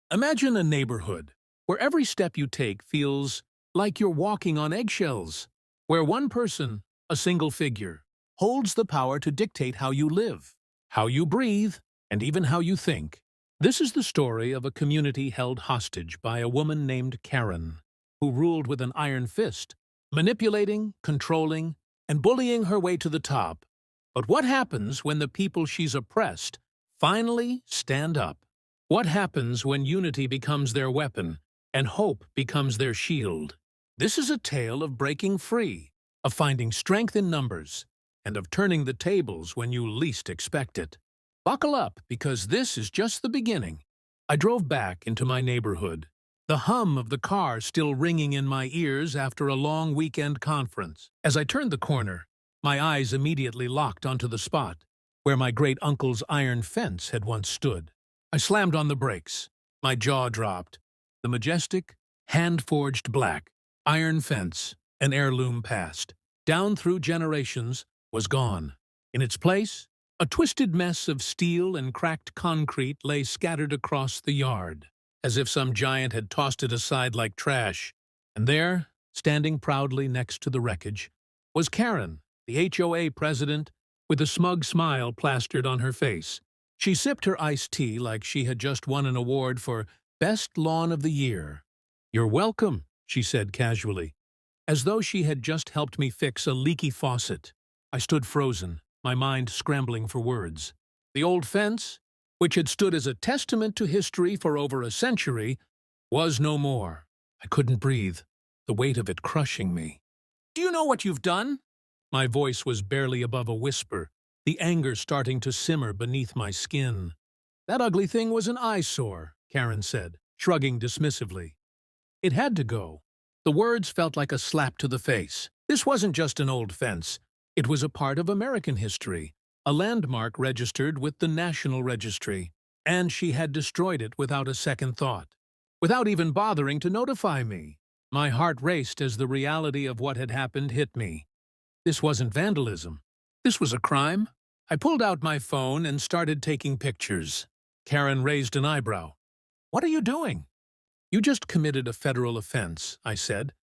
Imagine a neighborhood where every step you take feels like you're walking on eggshells, where one person, a single figure, holds the power to dictate how you live, how you breathe, and even how you think. This is the story of a community held hostage by a woman named Karen, who ruled with an iron fist, manipulating, controlling, and bullying her way to the top. But what happens when the people she's oppressed finally stand up? What happens when unity becomes their weapon and hope becomes their shield? This is a tale of breaking free, of finding strength in numbers, and of turning the tables when you least expect it. Buckle up, because this is just the beginning. I drove back into my neighborhood, the hum of the car still ringing in my ears after a long weekend conference. As I turned the corner, my eyes immediately locked onto the spot where my great-uncle's iron fence had once stood. I slammed on the brakes. My jaw dropped. The majestic, hand-forged black, iron fence, an heirloom past, down through generations, was gone. In its place, a twisted mess of steel and cracked concrete lay scattered across the yard, as if some giant had tossed it aside like trash. And there, standing proudly next to the wreckage, was Karen, the HOA president, with a smug smile plastered on her face. She sipped her iced tea like she had just won an award for Best Lawn of the Year. "You're welcome," she said casually, as though she had just helped me fix a leaky faucet. I stood frozen, my mind scrambling for words. The old fence, which had stood as a testament to history for over a century, was no more. I couldn't breathe, the weight of it crushing me. "Do you know what you've done?" My voice was barely above a whisper, the anger starting to simmer beneath my skin. "That ugly thing was an eyesore," Karen said, shrugging dismissively. It had to go. The words felt like a slap to the face. This wasn't just an old fence. It was a part of American history, a landmark registered with the National Registry, and she had destroyed it without a second thought, without even bothering to notify me. My heart raced as the reality of what had happened hit me. This wasn't vandalism. This was a crime. I pulled out my phone and started taking pictures. Karen raised an eyebrow. "What are you doing?" "You just committed a federal offense," I said,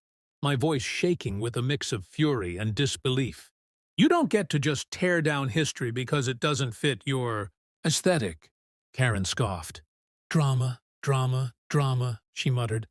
my voice shaking with a mix of fury and disbelief. "You don't get to just tear down history because it doesn't fit your aesthetic," Karen scoffed. "Drama, drama, drama," she muttered,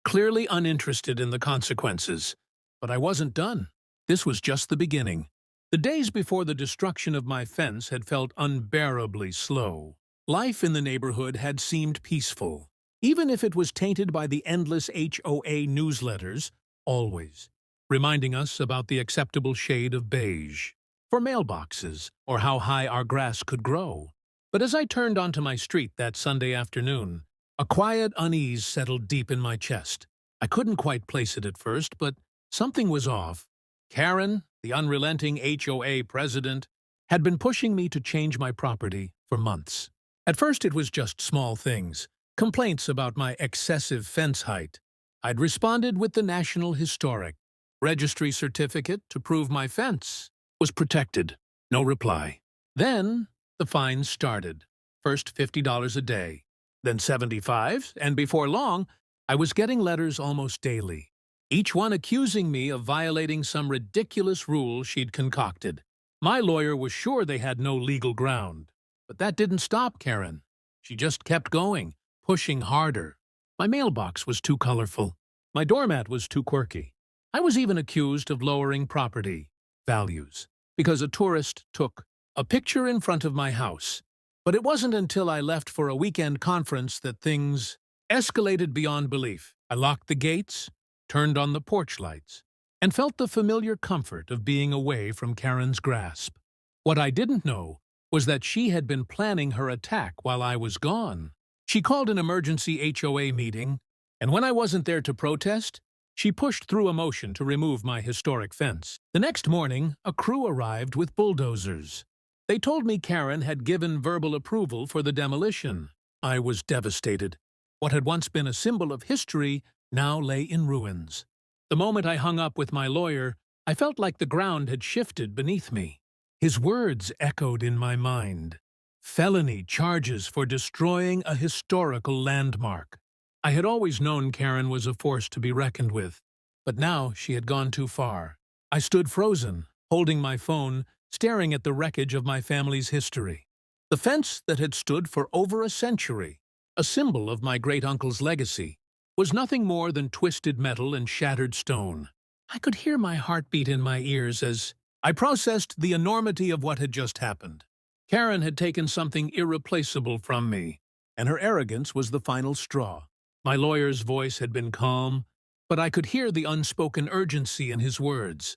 clearly uninterested in the consequences. But I wasn't done. This was just the beginning. The days before the destruction of my fence had felt unbearably slow. Life in the neighborhood had seemed peaceful, even if it was tainted by the endless HOA newsletters, always reminding us about the acceptable shade of beige for mailboxes or how high our grass could grow. But as I turned onto my street that Sunday afternoon, a quiet unease settled deep in my chest. I couldn't quite place it at first, but something was off. Karen, the unrelenting HOA president, had been pushing me to change my property for months. At first it was just small things, complaints about my excessive fence height. I'd responded with the National Historic Registry certificate to prove my fence was protected. No reply. Then the fines started. First $50 a day, then $75, and before long, I was getting letters almost daily, each one accusing me of violating some ridiculous rule she'd concocted. My lawyer was sure they had no legal ground. But that didn't stop Karen. She just kept going, pushing harder. My mailbox was too colorful. My doormat was too quirky. I was even accused of lowering property values because a tourist took a picture in front of my house. But it wasn't until I left for a weekend conference that things escalated beyond belief. I locked the gates, turned on the porch lights, and felt the familiar comfort of being away from Karen's grasp. What I didn't know was that she had been planning her attack while I was gone. She called an emergency HOA meeting, and when I wasn't there to protest, she pushed through a motion to remove my historic fence. The next morning, a crew arrived with bulldozers. They told me Karen had given verbal approval for the demolition. I was devastated. What had once been a symbol of history now lay in ruins. The moment I hung up with my lawyer, I felt like the ground had shifted beneath me. His words echoed in my mind. felony charges for destroying a historical landmark. I had always known Karen was a force to be reckoned with, but now she had gone too far. I stood frozen, holding my phone, staring at the wreckage of my family's history. The fence that had stood for over a century, a symbol of my great-uncle's legacy, was nothing more than twisted metal and shattered stone. I could hear my heartbeat in my ears as I processed the enormity of what had just happened. Karen had taken something irreplaceable from me, and her arrogance was the final straw. My lawyer's voice had been calm, but I could hear the unspoken urgency in his words.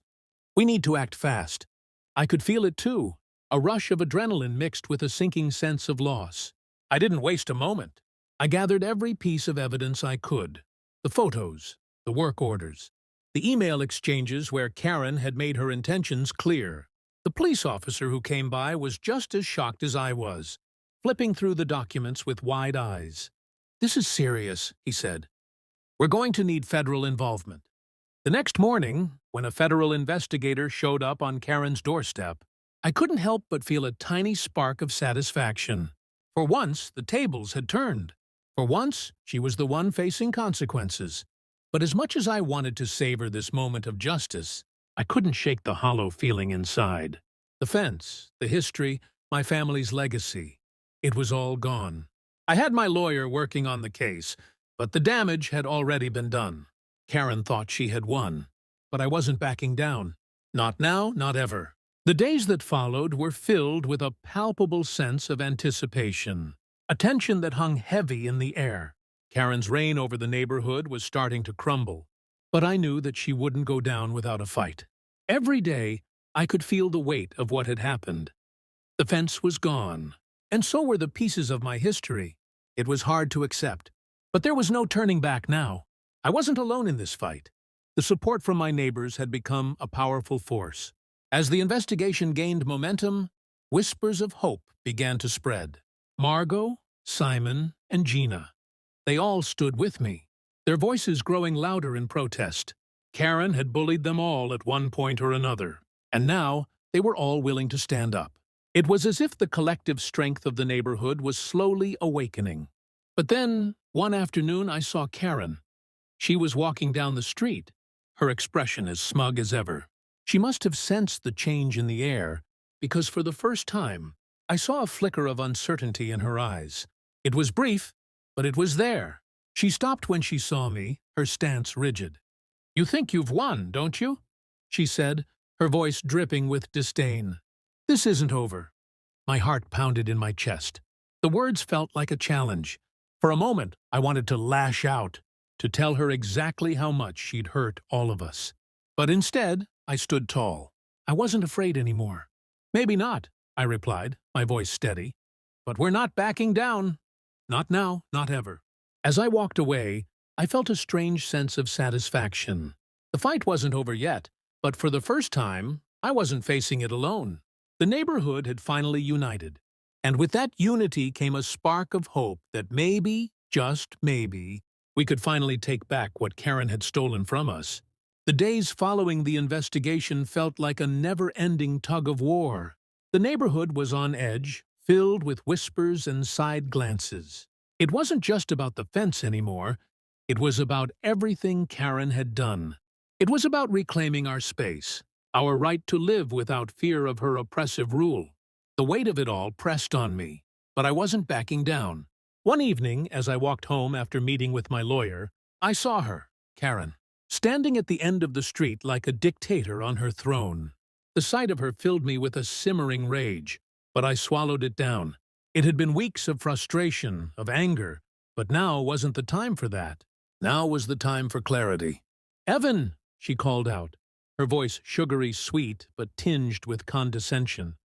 We need to act fast. I could feel it too, a rush of adrenaline mixed with a sinking sense of loss. I didn't waste a moment. I gathered every piece of evidence I could. The photos, the work orders, the email exchanges where Karen had made her intentions clear. The police officer who came by was just as shocked as I was, flipping through the documents with wide eyes. "This is serious," he said. "We're going to need federal involvement." The next morning, when a federal investigator showed up on Karen's doorstep, I couldn't help but feel a tiny spark of satisfaction. For once, the tables had turned. For once, she was the one facing consequences. But as much as I wanted to savor this moment of justice, I couldn't shake the hollow feeling inside. The fence, the history, my family's legacy. It was all gone. I had my lawyer working on the case, but the damage had already been done. Karen thought she had won, but I wasn't backing down. Not now, not ever. The days that followed were filled with a palpable sense of anticipation, a tension that hung heavy in the air. Karen's reign over the neighborhood was starting to crumble, but I knew that she wouldn't go down without a fight. Every day, I could feel the weight of what had happened. The fence was gone, and so were the pieces of my history. It was hard to accept, but there was no turning back now. I wasn't alone in this fight. The support from my neighbors had become a powerful force. As the investigation gained momentum, whispers of hope began to spread. Margot, Simon, and Gina. They all stood with me, their voices growing louder in protest. Karen had bullied them all at one point or another, and now they were all willing to stand up. It was as if the collective strength of the neighborhood was slowly awakening. But then, one afternoon, I saw Karen. She was walking down the street, her expression as smug as ever. She must have sensed the change in the air, because for the first time, I saw a flicker of uncertainty in her eyes. It was brief, but it was there. She stopped when she saw me, her stance rigid. "You think you've won, don't you?" she said, her voice dripping with disdain. "This isn't over." My heart pounded in my chest. The words felt like a challenge. For a moment, I wanted to lash out, to tell her exactly how much she'd hurt all of us. But instead, I stood tall. I wasn't afraid anymore. "Maybe not," I replied, my voice steady. "But we're not backing down. Not now, not ever." As I walked away, I felt a strange sense of satisfaction. The fight wasn't over yet, but for the first time, I wasn't facing it alone. The neighborhood had finally united, and with that unity came a spark of hope that maybe, just maybe, we could finally take back what Karen had stolen from us. The days following the investigation felt like a never-ending tug-of-war. The neighborhood was on edge, filled with whispers and side glances. It wasn't just about the fence anymore. It was about everything Karen had done. It was about reclaiming our space, our right to live without fear of her oppressive rule. The weight of it all pressed on me, but I wasn't backing down. One evening, as I walked home after meeting with my lawyer, I saw her, Karen, standing at the end of the street like a dictator on her throne. The sight of her filled me with a simmering rage, but I swallowed it down. It had been weeks of frustration, of anger, but now wasn't the time for that. Now was the time for clarity. "Evan," she called out, her voice sugary sweet but tinged with condescension.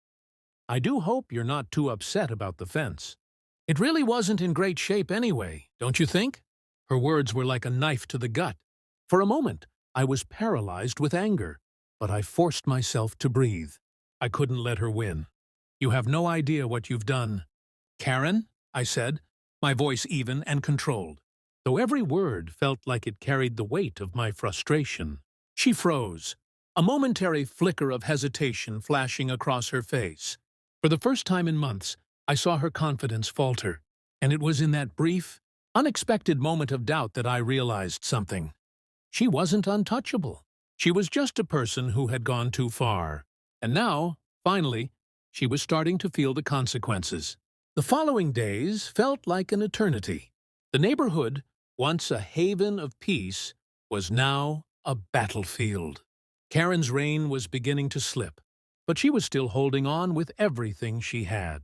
"I do hope you're not too upset about the fence. It really wasn't in great shape anyway, don't you think?" Her words were like a knife to the gut. For a moment, I was paralyzed with anger, but I forced myself to breathe. I couldn't let her win. "You have no idea what you've done." "Karen," I said, my voice even and controlled, though every word felt like it carried the weight of my frustration. She froze, a momentary flicker of hesitation flashing across her face. For the first time in months, I saw her confidence falter, and it was in that brief, unexpected moment of doubt that I realized something. She wasn't untouchable. She was just a person who had gone too far. And now, finally, she was starting to feel the consequences. The following days felt like an eternity. The neighborhood, once a haven of peace, was now a battlefield. Karen's reign was beginning to slip, but she was still holding on with everything she had.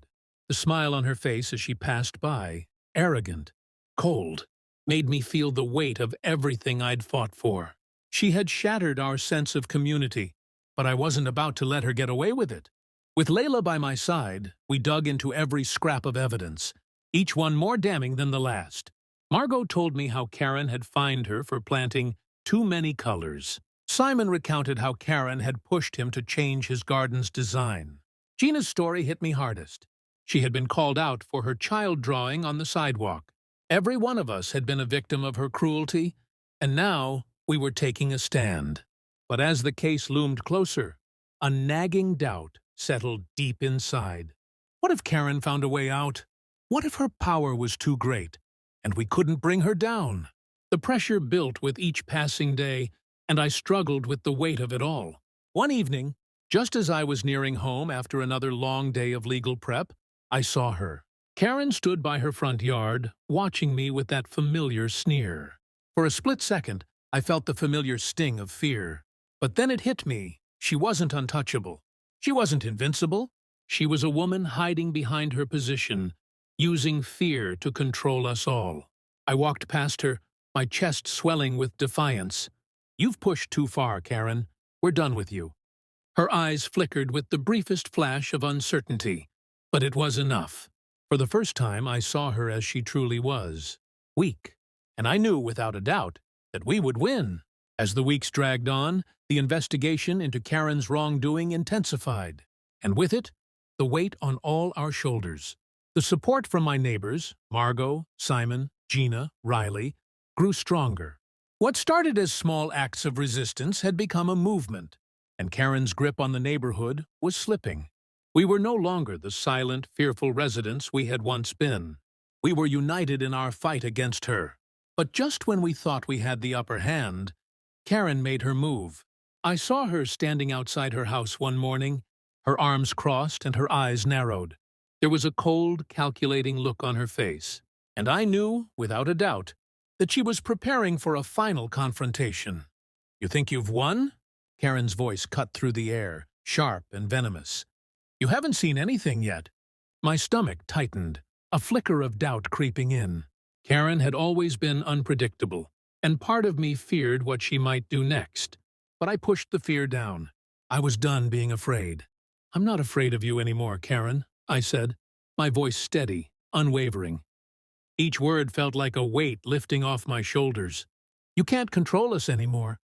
The smile on her face as she passed by, arrogant, cold, made me feel the weight of everything I'd fought for. She had shattered our sense of community, but I wasn't about to let her get away with it. With Layla by my side, we dug into every scrap of evidence, each one more damning than the last. Margot told me how Karen had fined her for planting too many colors. Simon recounted how Karen had pushed him to change his garden's design. Gina's story hit me hardest. She had been called out for her child drawing on the sidewalk. Every one of us had been a victim of her cruelty, and now we were taking a stand. But as the case loomed closer, a nagging doubt settled deep inside. What if Karen found a way out? What if her power was too great, and we couldn't bring her down? The pressure built with each passing day, and I struggled with the weight of it all. One evening, just as I was nearing home after another long day of legal prep, I saw her. Karen stood by her front yard, watching me with that familiar sneer. For a split second, I felt the familiar sting of fear. But then it hit me. She wasn't untouchable. She wasn't invincible. She was a woman hiding behind her position, using fear to control us all. I walked past her, my chest swelling with defiance. "You've pushed too far, Karen. We're done with you." Her eyes flickered with the briefest flash of uncertainty, but it was enough. For the first time, I saw her as she truly was, weak, and I knew without a doubt that we would win. As the weeks dragged on, the investigation into Karen's wrongdoing intensified, and with it, the weight on all our shoulders. The support from my neighbors, Margot, Simon, Gina, Riley, grew stronger. What started as small acts of resistance had become a movement, and Karen's grip on the neighborhood was slipping. We were no longer the silent, fearful residents we had once been. We were united in our fight against her. But just when we thought we had the upper hand, Karen made her move. I saw her standing outside her house one morning, her arms crossed and her eyes narrowed. There was a cold, calculating look on her face, and I knew, without a doubt, that she was preparing for a final confrontation. "You think you've won?" Karen's voice cut through the air, sharp and venomous. "You haven't seen anything yet." My stomach tightened, a flicker of doubt creeping in. Karen had always been unpredictable, and part of me feared what she might do next. But I pushed the fear down. I was done being afraid. "I'm not afraid of you anymore, Karen," I said, my voice steady, unwavering. Each word felt like a weight lifting off my shoulders. "You can't control us anymore."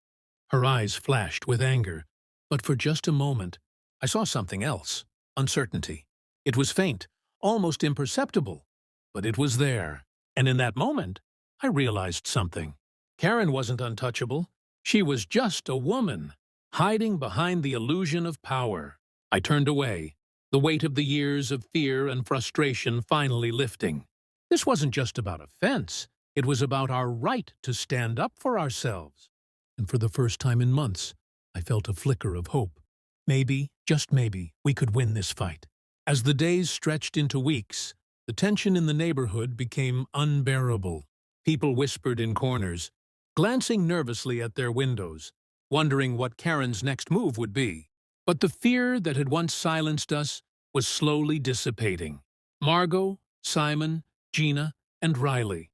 Her eyes flashed with anger, but for just a moment, I saw something else. Uncertainty. It was faint, almost imperceptible, but it was there. And in that moment, I realized something. Karen wasn't untouchable. She was just a woman, hiding behind the illusion of power. I turned away, the weight of the years of fear and frustration finally lifting. This wasn't just about offense. It was about our right to stand up for ourselves. And for the first time in months, I felt a flicker of hope. Maybe, just maybe, we could win this fight. As the days stretched into weeks, the tension in the neighborhood became unbearable. People whispered in corners, glancing nervously at their windows, wondering what Karen's next move would be. But the fear that had once silenced us was slowly dissipating. Margot, Simon, Gina, and Riley.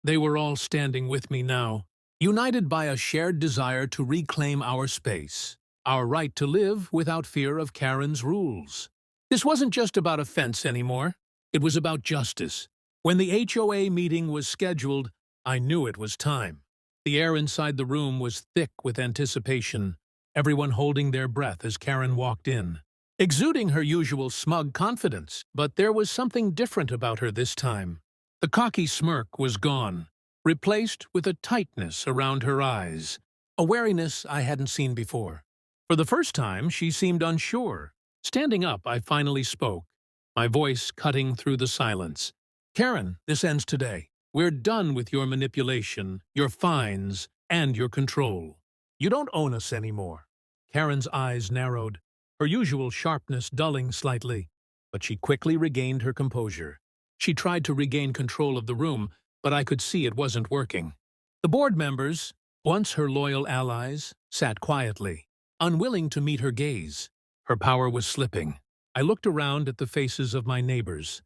They were all standing with me now, united by a shared desire to reclaim our space, our right to live without fear of Karen's rules. This wasn't just about offense anymore. It was about justice. When the HOA meeting was scheduled, I knew it was time. The air inside the room was thick with anticipation, everyone holding their breath as Karen walked in, exuding her usual smug confidence. But there was something different about her this time. The cocky smirk was gone, replaced with a tightness around her eyes, a wariness I hadn't seen before. For the first time, she seemed unsure. Standing up, I finally spoke. my voice cutting through the silence. Karen, this ends today. We're done with your manipulation, your fines, and your control. You don't own us anymore. Karen's eyes narrowed, her usual sharpness dulling slightly, but she quickly regained her composure. She tried to regain control of the room, but I could see it wasn't working. The board members, once her loyal allies, sat quietly, unwilling to meet her gaze. Her power was slipping. I looked around at the faces of my neighbors,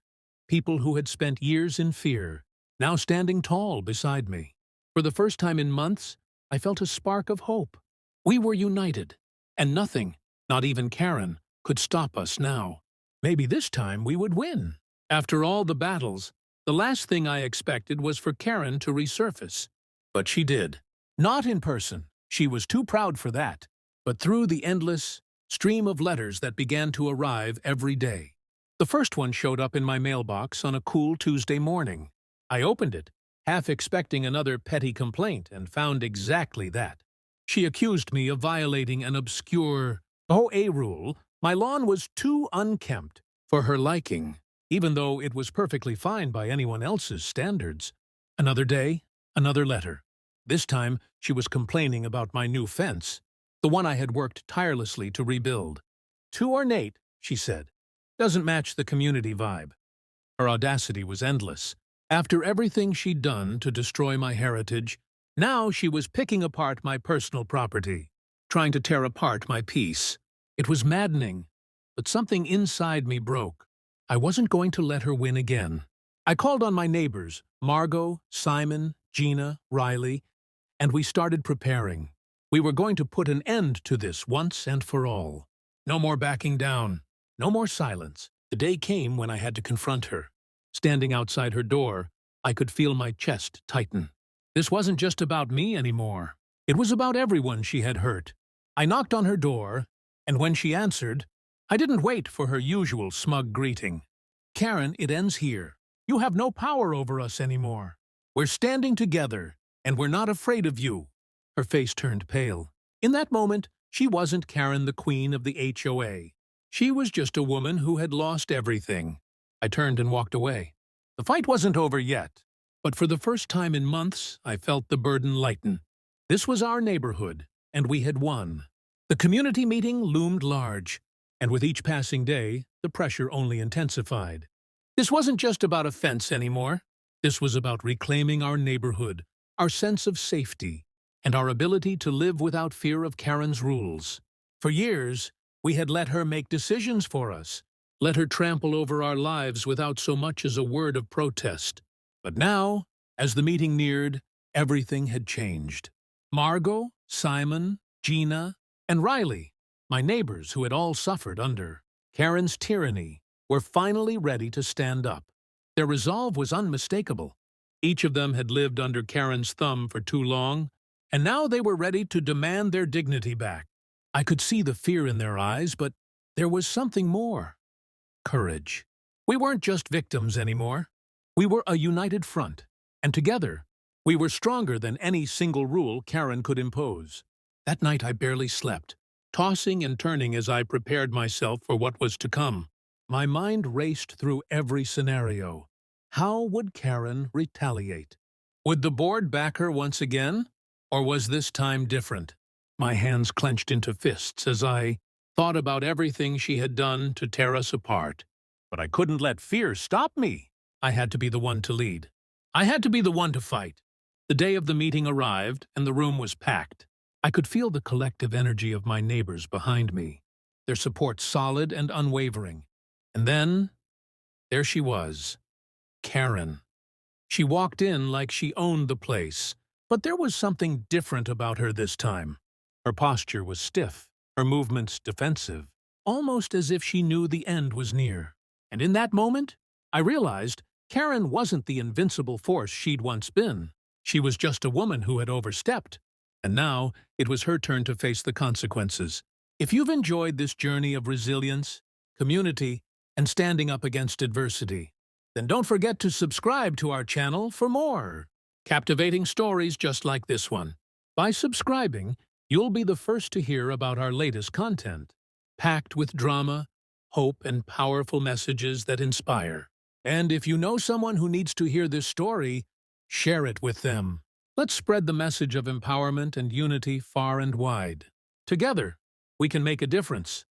people who had spent years in fear, now standing tall beside me. For the first time in months, I felt a spark of hope. We were united, and nothing, not even Karen, could stop us now. Maybe this time we would win. After all the battles, the last thing I expected was for Karen to resurface. But she did. Not in person. She was too proud for that. But through the endless stream of letters that began to arrive every day. The first one showed up in my mailbox on a cool Tuesday morning. I opened it, half expecting another petty complaint, and found exactly that. She accused me of violating an obscure HOA rule. My lawn was too unkempt for her liking, even though it was perfectly fine by anyone else's standards. Another day, another letter. This time, she was complaining about my new fence, the one I had worked tirelessly to rebuild. Too ornate, she said. Doesn't match the community vibe. Her audacity was endless. After everything she'd done to destroy my heritage, now she was picking apart my personal property, trying to tear apart my peace. It was maddening, but something inside me broke. I wasn't going to let her win again. I called on my neighbors, Margot, Simon, Gina, Riley, and we started preparing. We were going to put an end to this once and for all. No more backing down. No more silence. The day came when I had to confront her. Standing outside her door, I could feel my chest tighten. This wasn't just about me anymore. It was about everyone she had hurt. I knocked on her door, and when she answered, I didn't wait for her usual smug greeting. Karen, it ends here. You have no power over us anymore. We're standing together, and we're not afraid of you. Her face turned pale. In that moment, she wasn't Karen, the queen of the HOA. She was just a woman who had lost everything. I turned and walked away. The fight wasn't over yet, but for the first time in months, I felt the burden lighten. This was our neighborhood, and we had won. The community meeting loomed large, and with each passing day, the pressure only intensified. This wasn't just about a fence anymore. This was about reclaiming our neighborhood, our sense of safety, and our ability to live without fear of Karen's rules. For years, we had let her make decisions for us, let her trample over our lives without so much as a word of protest. But now, as the meeting neared, everything had changed. Margot, Simon, Gina, and Riley, my neighbors who had all suffered under Karen's tyranny, were finally ready to stand up. Their resolve was unmistakable. Each of them had lived under Karen's thumb for too long, and now they were ready to demand their dignity back. I could see the fear in their eyes, but there was something more. Courage. We weren't just victims anymore. We were a united front, and together, we were stronger than any single rule Karen could impose. That night I barely slept, tossing and turning as I prepared myself for what was to come. My mind raced through every scenario. How would Karen retaliate? Would the board back her once again? Or was this time different? My hands clenched into fists as I thought about everything she had done to tear us apart. But I couldn't let fear stop me. I had to be the one to lead. I had to be the one to fight. The day of the meeting arrived, and the room was packed. I could feel the collective energy of my neighbors behind me, their support solid and unwavering. And then, there she was, Karen. She walked in like she owned the place, but there was something different about her this time. Her posture was stiff, her movements defensive, almost as if she knew the end was near. And in that moment, I realized Karen wasn't the invincible force she'd once been. She was just a woman who had overstepped. And now, it was her turn to face the consequences. If you've enjoyed this journey of resilience, community, and standing up against adversity, then don't forget to subscribe to our channel for more captivating stories just like this one. By subscribing, you'll be the first to hear about our latest content, packed with drama, hope, and powerful messages that inspire. And if you know someone who needs to hear this story, share it with them. Let's spread the message of empowerment and unity far and wide. Together, we can make a difference.